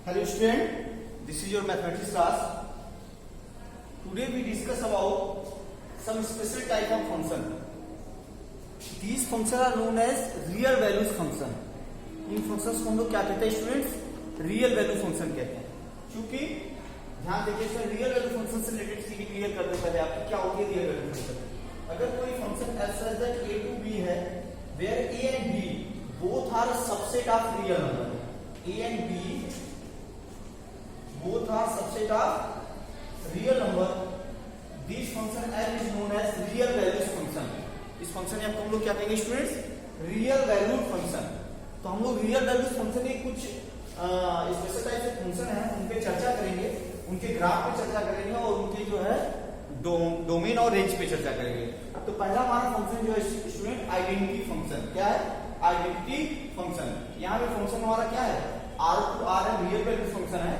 Hello student, this is your mathematics class. Today we discuss about some special type of function. These functions are known as real values function. In functions को हम लोग क्या कहते हैं students? Real value function कहते हैं. क्योंकि ध्यान देखिए सर, रियल वैल्यू फंक्शन से रिलेटेड चीजें क्लियर कर देता है आपको क्या होती है रियल वैल्यू फंक्शन. अगर कोई function f such that a to b है where a and b both are subset of real number. a and b both are subset of real number. This function f is known as real values function. इस function को हम लोग क्या कहेंगे students? Real value function. तो हम लोग real value function के कुछ स्पेशल टाइप के फंक्शन है उन पे चर्चा करेंगे, उनके ग्राफ पे चर्चा करेंगे और उनके जो है डोमेन और रेंज पे चर्चा करेंगे. तो पहला हमारा फंक्शन जो है स्टूडेंट आइडेंटिटी फंक्शन. क्या है? Identity function. यहाँ पे फंक्शन हमारा क्या है? आर टू आर है, रियल वैल्यू फंक्शन है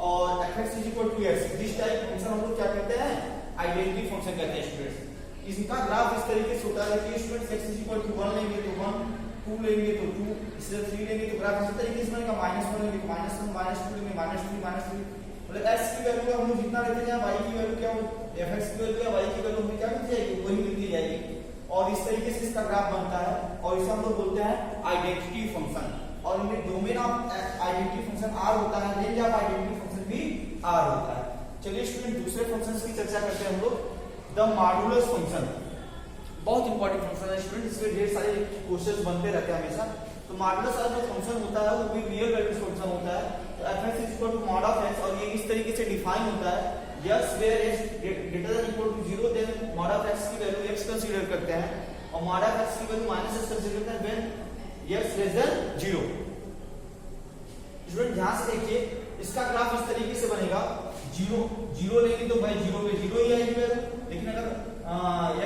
और fx is equal to x. This type function हम लोग क्या कहते हैं? आइडेंटिटी फंक्शन कहते हैं स्टूडेंट्स. इसका ग्राफ इस तरीके से होता है कि students x is equal to 1 लेंगे तो 1, 2 लेंगे तो 2, इससे 3 लेंगे तो ग्राफ इस तरीके से बनेगा. -1 लेंगे तो -1, -2 लेंगे -3, मतलब x की वैल्यू हम लोग जितना लेते हैं y की वैल्यू क्या हो, fx की वैल्यू या y की वैल्यू हमें क्या मिल जाएगी? वही मिलती जाएगी. और इस तरीके से इसका ग्राफ बनता है और इसे हम लोग बोलते हैं आइडेंटिटी फंक्शन. और इनमें domain of identity function r होता है, रेंज ऑफ आइडेंटिटी फंक्शन भी r होता है. चलिए स्टूडेंट दूसरे फंक्शंस की चर्चा करते हैं हम लोग. द मॉडुलस फंक्शन बहुत इंपॉर्टेंट फंक्शन है स्टूडेंट, इसमें ढेर सारे क्वेश्चंस बनते रहते हैं हमेशा. तो मॉडुलस वाला जो फंक्शन होता है वो भी रियल वैल्यू फंक्शन होता है. तो fx is equal to mod of x और ये इस तरीके से डिफाइन होता है. x where x greater than equal to 0 then mod of x की वैल्यू x कंसीडर करते हैं और मॉड ऑफ x की वैल्यू -x कंसीडर करते हैं when x less than 0. Student ध्यान से देखिए, इसका ग्राफ इस तरीके से बनेगा. 0 लेंगे तो भाई 0 पे 0 ही आएगी वैल्यू, लेकिन अगर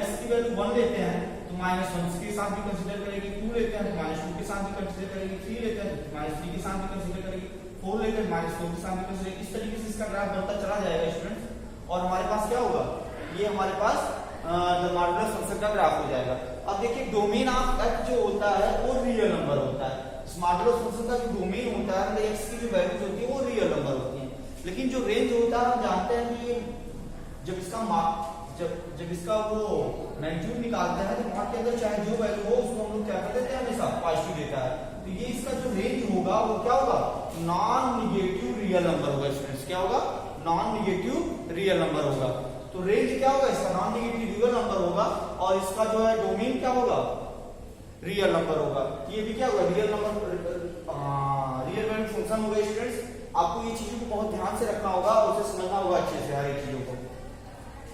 x की वैल्यू 1 लेते हैं तो -1 के साथ भी कंसीडर करेगी, 2 लेते हैं तो -2 के साथ भी कंसीडर करेगी, 3 लेते हैं तो -3 के साथ भी कंसीडर करेगी, 4 लेते हैं -4 के साथ भी कंसीडर. इस तरीके से इसका ग्राफ बनता चला जाएगा स्टूडेंट्स. और हमारे पास क्या होगा? ये हमारे पास द मॉडुलस फंक्शन का ग्राफ हो जाएगा. अब देखिए डोमेन ऑफ f जो होता है वो रियल नंबर होता है. इस मॉडुलस फंक्शन का जो डोमेन होता है मतलब x की जो वैल्यूज होती है वो रियल नंबर होती है. लेकिन जो रेंज होता है हम जानते हैं कि जब इसका वो मैग्नीट्यूड निकालते हैं तो वहां के अंदर चाहे जो वैल्यू हो उसको हम लोग क्या कर देते हैं? हमेशा पॉजिटिव देता है. तो ये इसका जो रेंज होगा वो क्या होगा? नॉन निगेटिव रियल नंबर होगा स्टूडेंट्स. क्या होगा? नॉन निगेटिव रियल नंबर होगा. तो रेंज क्या होगा? इसका नॉन निगेटिव रियल नंबर होगा और इसका जो है डोमेन क्या होगा? रियल नंबर होगा. ये भी क्या होगा? Real number real value function होगा स्टूडेंट्स. आपको ये चीजों को बहुत ध्यान से रखना होगा और उसे समझना होगा अच्छे से हर एक चीजों को.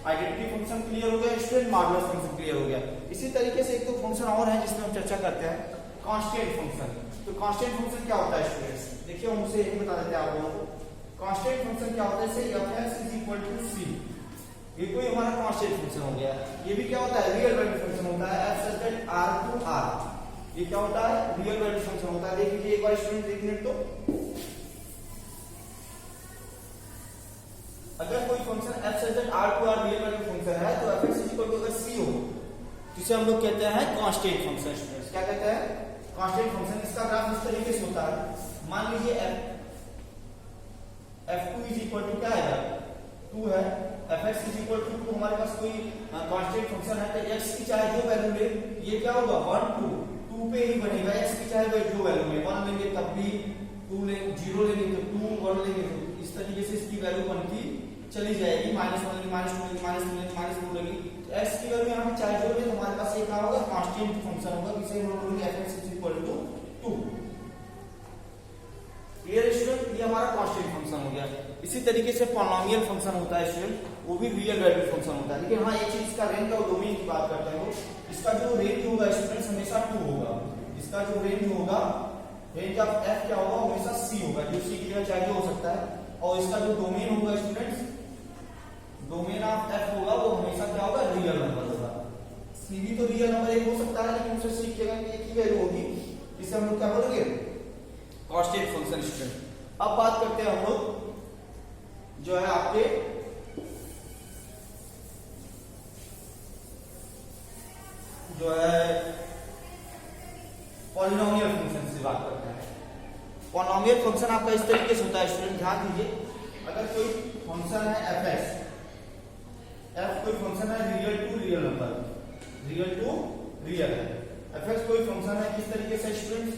आइडेंटिटी फंक्शन क्लियर हो गया स्टूडेंट, मॉडुलस फंक्शन क्लियर हो गया. इसी तरीके से एक दो फंक्शन और है जिसमें हम चर्चा करते हैं, कांस्टेंट फंक्शन. तो कांस्टेंट फंक्शन क्या होता है स्टूडेंट्स? देखिए हम उसे यही बता देते हैं आप लोगों को. कांस्टेंट फंक्शन क्या होता है? जैसे fx is equal to c, ये कोई हमारा कांस्टेंट फंक्शन हो गया. ये भी क्या होता है? रियल वैल्यू फंक्शन होता है. f such that r to r, ये क्या होता है? रियल वैल्यू फंक्शन होता है. देख लीजिए एक बार स्टूडेंट, एक मिनट. तो अगर कोई function f such that r to r real value function है तो fx इज इक्वल टू अगर c हो जिसे हम लोग कहते हैं कांस्टेंट फंक्शन स्टूडेंट्स. क्या कहते हैं? Constant function. इसका ग्राफ इस तरीके से होता है. मान लीजिए f2 इज इक्वल टू क्या है? 2 है. fx इज इक्वल टू 2 हमारे पास कोई कांस्टेंट फंक्शन है तो x की चाहे जो वैल्यू ले ये क्या होगा? 1 2 पे ही बनेगा. x की चाहे जो वैल्यू ले 1 लेंगे तब भी 2 लेंगे, 0 लेंगे तो 2, 1 लेंगे तो इस तरीके से इसकी वैल्यू बनती चली जाएगी. -1 लेंगे, -2 लेंगे, -3 लेंगे, -2 लेंगे. x की वैल्यू यहाँ पे चाहे जो ले तो हमारे पास ये क्या होगा? कांस्टेंट फंक्शन होगा जिसे हम लोग बोलेंगे fx is equal to 2. Clear student? ये हमारा कांस्टेंट फंक्शन हो गया. इसी तरीके से पॉलिनोमियल फंक्शन होता है स्टूडेंट, वो भी रियल वैल्यू फंक्शन होता है. लेकिन हाँ एक चीज, इसका रेंज और डोमेन की बात करते हैं. इसका जो रेंज होगा स्टूडेंट्स हमेशा 2 होगा. इसका जो रेंज होगा, रेंज ऑफ f क्या होगा? हमेशा c होगा. जो c की जगह चाहिए हो सकता है. और इसका जो डोमेन होगा स्टूडेंट्स, डोमेन ऑफ f होगा वो हमेशा क्या होगा? रियल नंबर होगा. c भी तो रियल नंबर एक हो सकता है लेकिन उसे c की जगह एक ही वैल्यू होगी. इसे हम लोग क्या बोलेंगे? Constant function student. अब बात करते हैं हम लोग जो है आपके जो है पॉलिनोमियल फंक्शन से बात करते हैं. पॉलिनोमियल फंक्शन आपका इस तरीके से होता है स्टूडेंट, ध्यान दीजिए। अगर कोई फंक्शन है fx, f कोई फंक्शन है real to real number, real to real है, fx कोई फंक्शन है किस तरीके से students,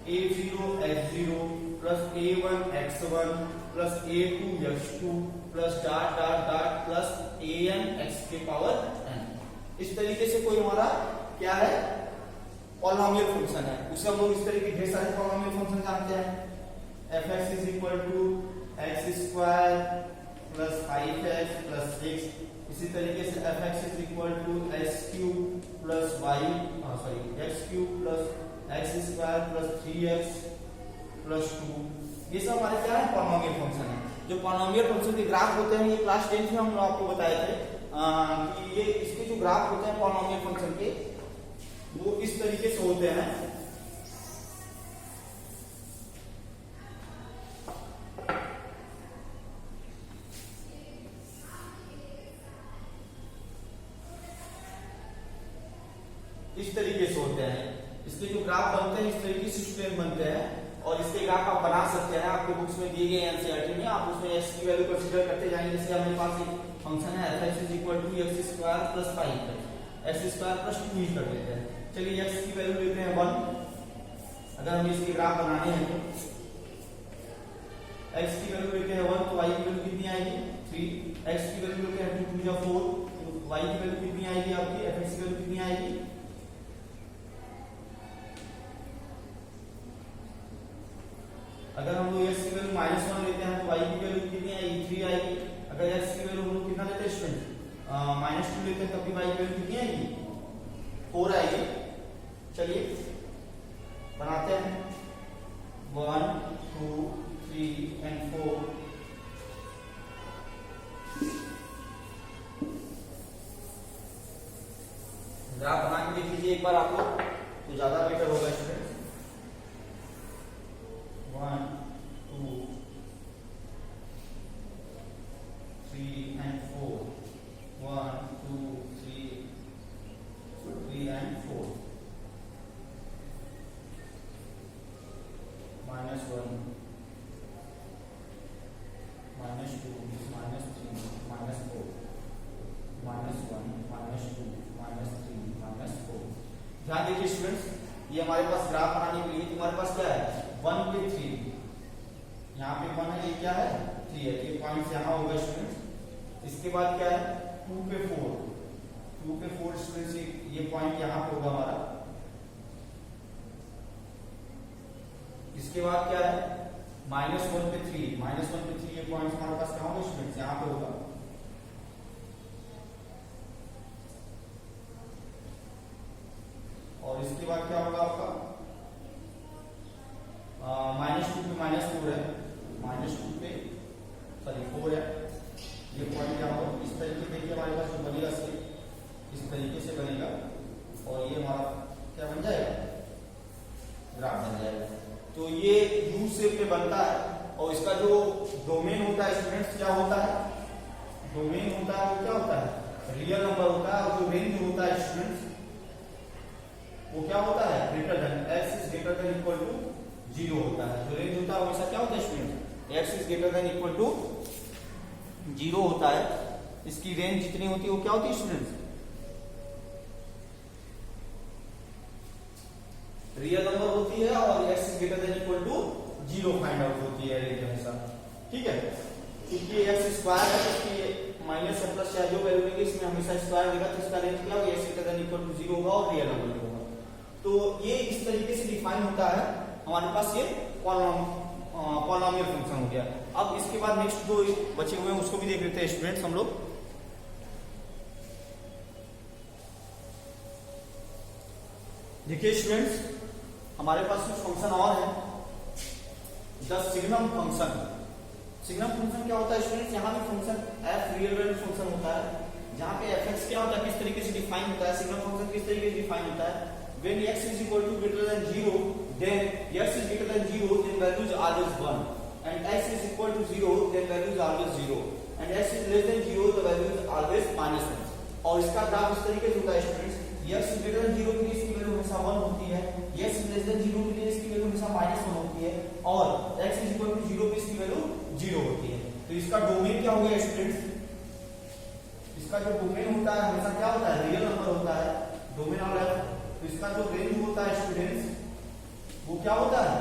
a0 x0 plus a1 x1 plus a2 x2 plus dot dot dot plus an x के पावर n, इस तरीके से कोई हमारा क्या है पॉलिनोमियल फंक्शन है। उसे हम लोग इस तरीके ढेर सारे पॉलिनोमियल फंक्शन जानते हैं, fx is equal to x square plus 5x plus 6, इसी तरीके से fx is equal to x cube plus y x cube plus x square plus 3x plus 2, ये सब हमारे क्या है पॉलिनोमियल फंक्शन है। जो पॉलिनोमियल फंक्शन के ग्राफ होते हैं ये क्लास 10 में हम आपको बताए थे कि ये इसके जो ग्राफ होते हैं पॉलिनोमियल फंक्शन के वो इस तरीके से होते हैं। इस तरीके से होते हैं, इसके जो ग्राफ बनते हैं इस तरीके से स्टूडेंट बनते हैं, और इसके ग्राफ आप बना सकते हैं, आपके बुक्स में दिए गए एनसीईआरटी में, आप उसमें x की वैल्यू कंसीडर करते जाएंगे। जैसे हमारे पास एक फंक्शन है f(x) is equal to x square plus 5 x square plus 2 ही कर देते हैं। चलिए x की वैल्यू लेते हैं 1, अगर हम इसके ग्राफ बनाने हैं तो x की वैल्यू लेते हैं 1 तो y की वैल्यू कितनी आएगी 3, x की वैल्यू लेते हैं 2 4 तो y की वैल्यू कितनी आएगी आपकी, fx की वैल्यू कितनी आएगी, अगर हम लोग x की वैल्यू -1 लेते हैं तो y की वैल्यू कितनी आएगी 3 आएगी, अगर x की वैल्यू हम लोग कितना लेते हैं स्टूडेंट -2 लेते हैं तब भी y की वैल्यू कितनी आएगी 4 आएगी। चलिए बनाते हैं 1 2 3 एंड 4, ग्राफ बना के देख लीजिए एक बार आप लोग तो ज्यादा बेटर होगा स्टूडेंट। 1 2 3 and 4, 1 2 3 and 4, -1 -2 -3 -4 -2 -3 -4 ध्यान देखिए स्टूडेंट्स, ये हमारे पास ग्राफ बनाने के लिए तुम्हारे पास क्या है 1 पे 3, यहाँ पे 1 है, ये क्या है 3 है, ये पॉइंट यहाँ होगा स्टूडेंट्स। इसके बाद क्या है 2 पे 4 स्टूडेंट्स, ये पॉइंट यहाँ पे होगा हमारा। इसके बाद क्या है -1 पे 3 ये पॉइंट हमारे पास कहाँ होगा स्टूडेंट्स, यहाँ पे होगा। और इसके बाद क्या होगा आपका -2 पे -4 है, -2 पे 4 है, ये पॉइंट क्या होगा इस तरीके देखिए हमारे पास जो बनेगा इस तरीके से बनेगा, और ये हमारा क्या बन जाएगा ग्राफ बन जाएगा। तो ये यू शेप में बनता है, और इसका जो डोमेन होता है स्टूडेंट्स क्या होता है, डोमेन होता है वो क्या होता है रियल नंबर होता है, और जो रेंज होता है स्टूडेंट्स वो क्या होता है greater than x is greater than equal to 0 होता है। जो रेंज होता है हमेशा क्या होता है student x is greater than equal to 0 होता है। इसकी रेंज जितनी होती है वो क्या होती है स्टूडेंट्स रियल नंबर होती है, और x is greater than equal to 0 find out होती है रेंज हमेशा, ठीक है। क्योंकि x स्क्वायर है तो इसकी माइनस या प्लस या जो वैल्यू लेंगे इसमें हमेशा स्क्वायर देगा, तो इसका रेंज क्या होगा x greater than equal to 0 होगा और रियल नंबर होगा। तो ये इस तरीके से डिफाइन होता है हमारे पास, ये पॉलिनोमियल फंक्शन हो गया। अब इसके बाद नेक्स्ट जो बचे हुए हैं उसको भी देख लेते हैं स्टूडेंट्स हम लोग। देखिए स्टूडेंट्स हमारे पास कुछ फंक्शन और है, the signum function. Signum function क्या होता है स्टूडेंट्स, यहाँ भी function f real value function होता है, जहाँ पे fx क्या होता है किस तरीके से डिफाइन होता है, सिग्नम फंक्शन किस तरीके से डिफाइन होता है, when x is equal to greater than 0 then x is greater than 0 then value is always 1, and x is equal to 0 then value is always 0, and x is less than 0 the value is always -1। और इसका graph इस तरीके से होता है students, x is greater than 0 के लिए इसकी वैल्यू हमेशा 1 होती है, x is less than 0 के लिए इसकी वैल्यू हमेशा -1 होती है, होती है और x इज इक्वल टू 0 पे इसकी वैल्यू 0 होती है। तो इसका डोमेन क्या हो गया स्टूडेंट्स? इसका जो डोमेन होता है हमेशा क्या होता है? रियल नंबर होता है, डोमेन और f। तो इसका जो रेंज होता है स्टूडेंट्स वो क्या होता है?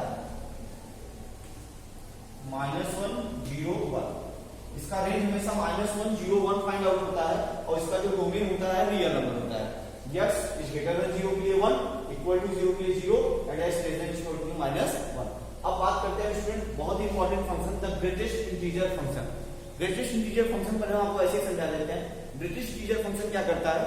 -1 0 1। इसका रेंज हमेशा -1 0 1 फाइंड आउट होता है और इसका जो डोमेन होता है रियल नंबर होता है। x इज ग्रेटर देन 0 के लिए 1, इक्वल टू 0 के लिए 0 and x less than equal to -1। अब बात करते हैं स्टूडेंट बहुत ही important function, the greatest integer function. Greatest integer function पहले हम आपको ऐसे समझा देते हैं। ग्रेटेस्ट इंटीजर फंक्शन क्या करता है?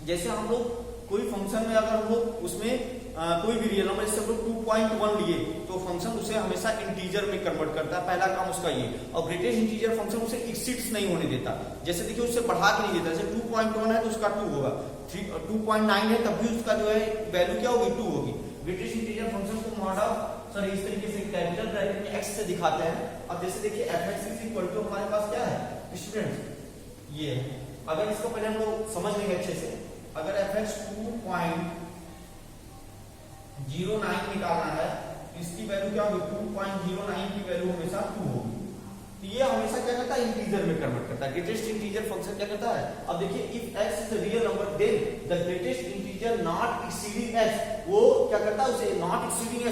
जैसे हम लोग कोई फंक्शन में अगर हम लोग उसमें कोई भी रियल नंबर जैसे हम लोग 2.1 लिए तो फंक्शन उसे हमेशा इंटीजर में कन्वर्ट करता है, पहला काम उसका ये। और ग्रेटेस्ट इंटीजर फंक्शन उसे एक्सीड्स नहीं होने देता। जैसे देखिए उससे बढ़ा के नहीं देता। जैसे 2.1 है तो उसका 2 होगा, 2.9 है तब भी उसका जो है वैल्यू क्या होगी? 2 होगी। ग्रेटेस्ट इंटीजर फंक्शन को मॉडल इस तरीके से कैपिटल ब्रैकेट में x से दिखाते हैं। अब जैसे देखिए fx इज इक्वल टू हमारे पास क्या है स्टूडेंट? ये है। अगर इसको पहले हम लोग समझ लेंगे अच्छे से, अगर fx 2.09 निकालना है इसकी वैल्यू क्या होगी? 2.09 की वैल्यू हमेशा 2 होगी। तो ये हमेशा क्या करता है? इंटीजर में कन्वर्ट करता है। ग्रेटेस्ट इंटीजर फंक्शन क्या करता है? अब देखिए if x is a real number then the greatest integer not exceeding x, वो क्या करता है? उसे नॉट एक्सीडिंग x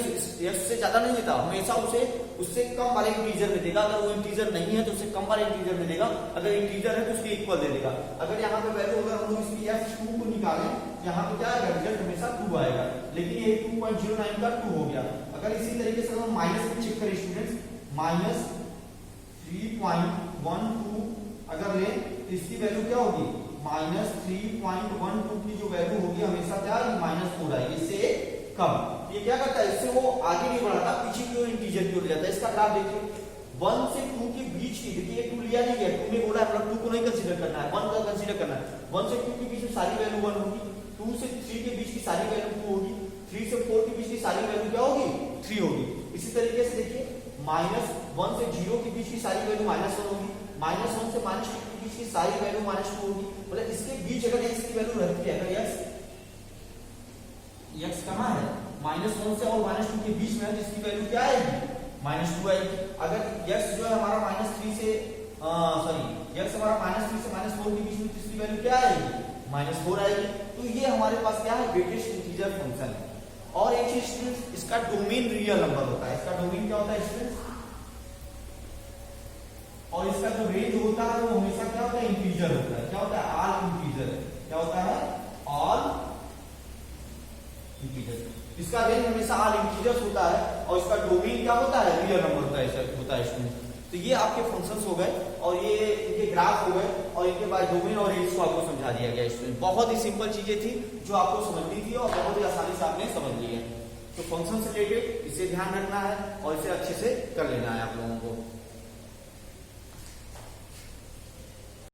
से ज्यादा नहीं देता, हमेशा उसे उससे कम वाले इंटीजर में देगा। अगर वो इंटीजर नहीं है तो उसे कम वाले इंटीजर में देगा, अगर इंटीजर है तो उसके इक्वल दे देगा। अगर यहाँ पे वैल्यू अगर हम लोग इसकी f2 को निकालें, यहाँ पे क्या आएगा? रिजल्ट हमेशा 2 आएगा। लेकिन ये 2.09 का 2 हो गया। अगर इसी तरीके से हम माइनस में चेक करें स्टूडेंट्स, -3.12 अगर ले तो इसकी वैल्यू क्या होगी? -3.12 की जो वैल्यू होगी हमेशा क्या आएगी? -4 आएगी, इससे कम। ये क्या करता है? इससे वो आगे नहीं बढ़ाता, पीछे की ओर इंटीजर की ओर जाता है। इसका ग्राफ देखिए 1 से 2 के बीच की, देखिए 2 लिया नहीं गया, 2 में बोला है 2 को नहीं कंसीडर करना है, 1 का कंसीडर करना है। 1 से 2 के बीच में सारी वैल्यू 1 होगी, 2 से 3 के बीच की सारी वैल्यू 2 होगी, 3 से 4 के बीच की सारी वैल्यू क्या होगी? 3 होगी। इसी तरीके से देखिए -1 से 0 के बीच की सारी वैल्यू -1 होगी, -1 से -2 के बीच की सारी वैल्यू -2 होगी। मतलब इसके बीच अगर x की वैल्यू रहती है, अगर x कहां है? -1 से और -2 के बीच में है, जिसकी वैल्यू क्या आएगी? -2 आएगी। अगर x जो है हमारा -3 से x हमारा -3 से -4 के बीच में, जिसकी वैल्यू क्या आएगी? -4 आएगी। तो ये हमारे पास क्या है? ग्रेटेस्ट इंटीजर फंक्शन है। और एक चीज स्टूडेंट्स, इसका डोमेन रियल नंबर होता है। इसका डोमेन क्या होता है स्टूडेंट्स? और इसका जो रेंज होता है वो हमेशा क्या होता है? इंटीजर होता है। क्या होता है? All integer. क्या होता है? All integer. इसका रेंज हमेशा ऑल इंटीजर्स होता है और इसका डोमेन क्या होता है? रियल नंबर होता है स्टूडेंट। तो ये आपके फंक्शंस हो गए और ये इनके ग्राफ हो गए और इनके बाद डोमेन और रेंज को आपको समझा दिया गया स्टूडेंट। बहुत ही सिंपल चीजें थी जो आपको समझनी थी और बहुत ही आसानी से आपने समझ ली है। तो फंक्शन से रिलेटेड इसे ध्यान रखना है और इसे अच्छे से कर लेना है आप लोगों को।